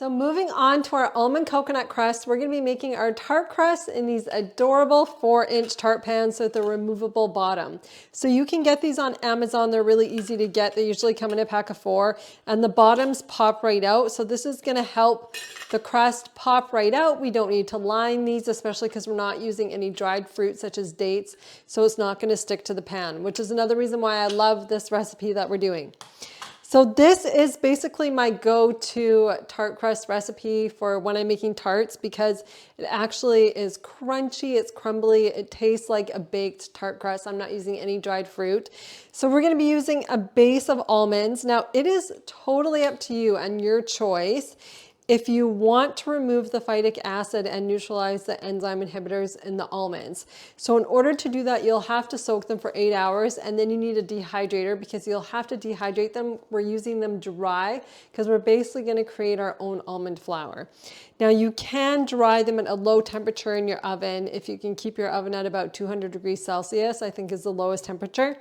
So moving on to our almond coconut crust, we're going to be making our tart crust in these adorable 4-inch tart pans with a removable bottom. So you can get these on Amazon. They're really easy to get. They usually come in a pack of 4 and the bottoms pop right out. So this is going to help the crust pop right out. We don't need to line these, especially because we're not using any dried fruit such as dates. So it's not going to stick to the pan, which is another reason why I love this recipe that we're doing. So this is basically my go-to tart crust recipe for when I'm making tarts because it actually is crunchy, it's crumbly, it tastes like a baked tart crust. I'm not using any dried fruit. So we're going to be using a base of almonds. Now it is totally up to you and your choice if you want to remove the phytic acid and neutralize the enzyme inhibitors in the almonds. So in order to do that, you'll have to soak them for 8 hours and then you need a dehydrator because you'll have to dehydrate them. We're using them dry because we're basically going to create our own almond flour. Now you can dry them at a low temperature in your oven. If you can keep your oven at about 200 degrees Celsius, I think is the lowest temperature.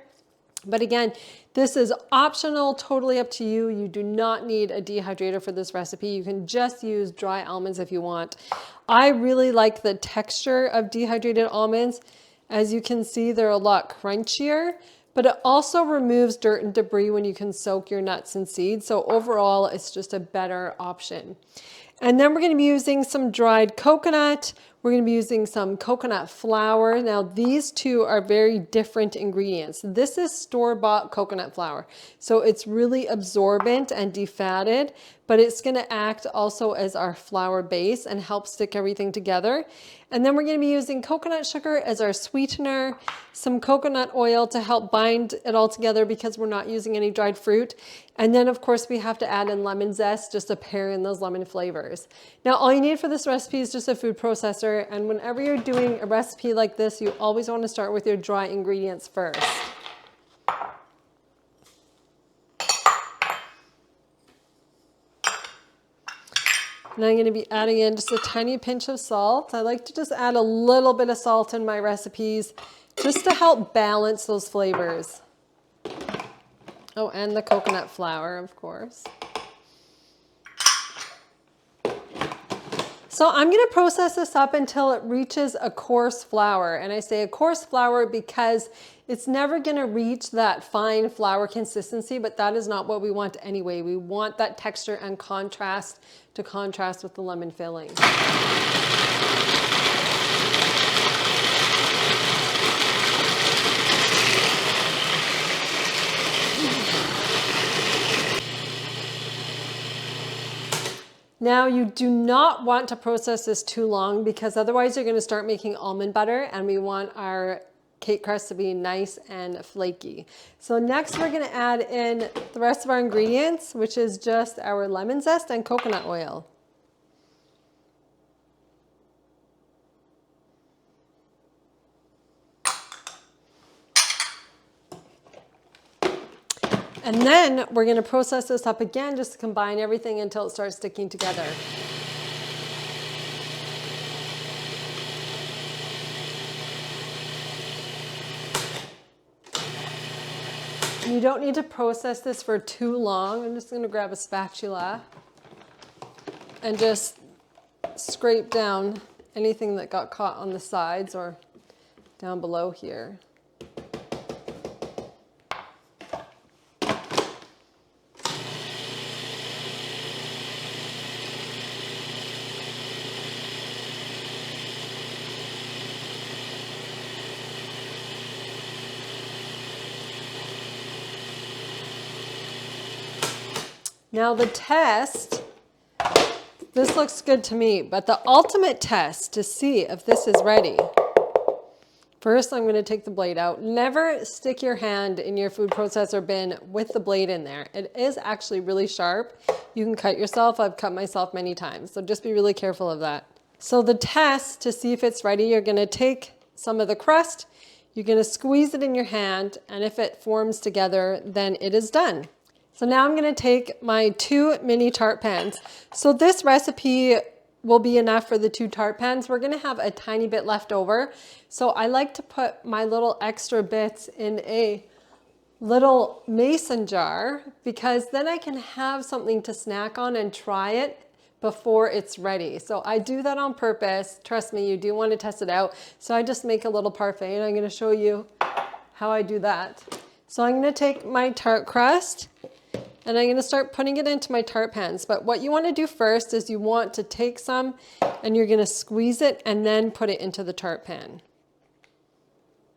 But again, this is optional, totally up to you. You do not need a dehydrator for this recipe. You can just use dry almonds if you want. I really like the texture of dehydrated almonds. As you can see, they're a lot crunchier, but it also removes dirt and debris when you can soak your nuts and seeds. So overall, it's just a better option. And then we're going to be using some dried coconut. We're going to be using some coconut flour. Now these two are very different ingredients. This is store-bought coconut flour. So it's really absorbent and defatted, but it's going to act also as our flour base and help stick everything together. And then we're going to be using coconut sugar as our sweetener, some coconut oil to help bind it all together because we're not using any dried fruit. And then of course we have to add in lemon zest just to pair in those lemon flavors. Now all you need for this recipe is just a food processor, and whenever you're doing a recipe like this, you always want to start with your dry ingredients first. And I'm going to be adding in just a tiny pinch of salt. I like to just add a little bit of salt in my recipes just to help balance those flavors. Oh, and the coconut flour, of course. So I'm going to process this up until it reaches a coarse flour. And I say a coarse flour because it's never going to reach that fine flour consistency, but that is not what we want anyway. We want that texture and contrast to contrast with the lemon filling. Now you do not want to process this too long because otherwise you're going to start making almond butter, and we want our cake crust to be nice and flaky. So next we're going to add in the rest of our ingredients, which is just our lemon zest and coconut oil. And then we're going to process this up again just to combine everything until it starts sticking together. You don't need to process this for too long. I'm just going to grab a spatula and just scrape down anything that got caught on the sides or down below here. Now the test, this looks good to me, but the ultimate test to see if this is ready. First, I'm going to take the blade out. Never stick your hand in your food processor bin with the blade in there. It is actually really sharp. You can cut yourself. I've cut myself many times, so just be really careful of that. So the test to see if it's ready, you're going to take some of the crust, you're going to squeeze it in your hand, and if it forms together, then it is done. So now I'm going to take my 2 mini tart pans. So this recipe will be enough for the 2 tart pans. We're going to have a tiny bit left over. So I like to put my little extra bits in a little mason jar because then I can have something to snack on and try it before it's ready. So I do that on purpose. Trust me, you do want to test it out. So I just make a little parfait, and I'm going to show you how I do that. So I'm going to take my tart crust and I'm going to start putting it into my tart pans. But what you want to do first is you want to take some and you're going to squeeze it and then put it into the tart pan.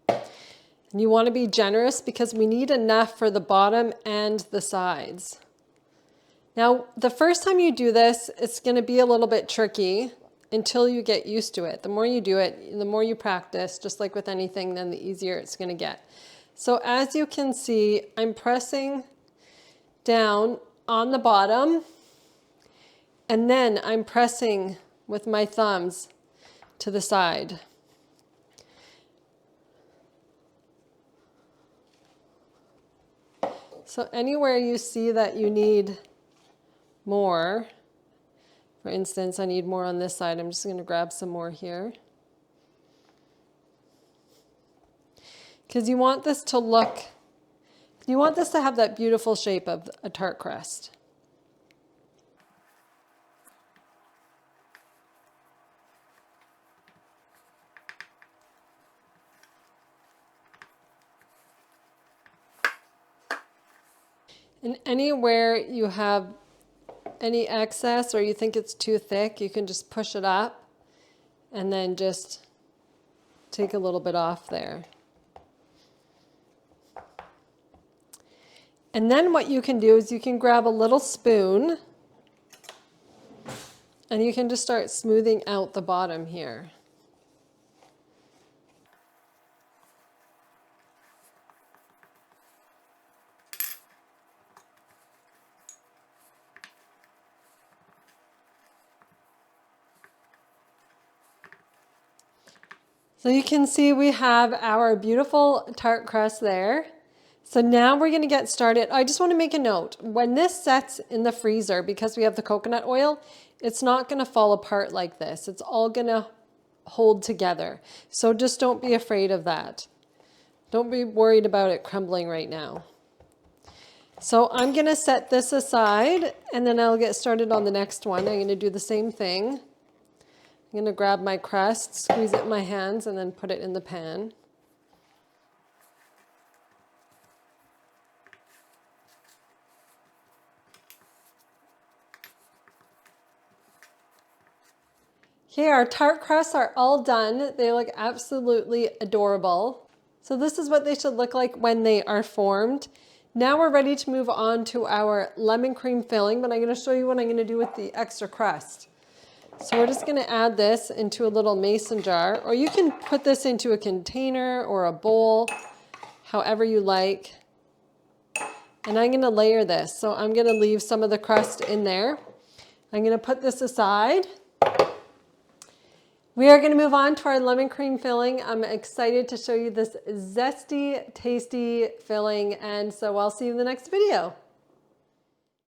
And you want to be generous because we need enough for the bottom and the sides. Now, the first time you do this, it's going to be a little bit tricky until you get used to it. The more you do it, the more you practice, just like with anything, then the easier it's going to get. So as you can see, I'm pressing down on the bottom, and then I'm pressing with my thumbs to the side. So anywhere you see that you need more, for instance, I need more on this side, I'm just going to grab some more here. Because you want this to look, you want this to have that beautiful shape of a tart crust. And anywhere you have any excess or you think it's too thick, you can just push it up and then just take a little bit off there. And then what you can do is you can grab a little spoon and you can just start smoothing out the bottom here. So you can see we have our beautiful tart crust there. So now we're going to get started. I just want to make a note. When this sets in the freezer, because we have the coconut oil, it's not going to fall apart like this. It's all going to hold together. So just don't be afraid of that. Don't be worried about it crumbling right now. So I'm going to set this aside and then I'll get started on the next one. I'm going to do the same thing. I'm going to grab my crust, squeeze it in my hands, and then put it in the pan. Okay, our tart crusts are all done. They look absolutely adorable. So this is what they should look like when they are formed. Now we're ready to move on to our lemon cream filling, but I'm going to show you what I'm going to do with the extra crust. So we're just going to add this into a little mason jar, or you can put this into a container or a bowl, however you like. And I'm going to layer this. So I'm going to leave some of the crust in there. I'm going to put this aside. We are going to move on to our lemon cream filling. I'm excited to show you this zesty, tasty filling, and so I'll see you in the next video.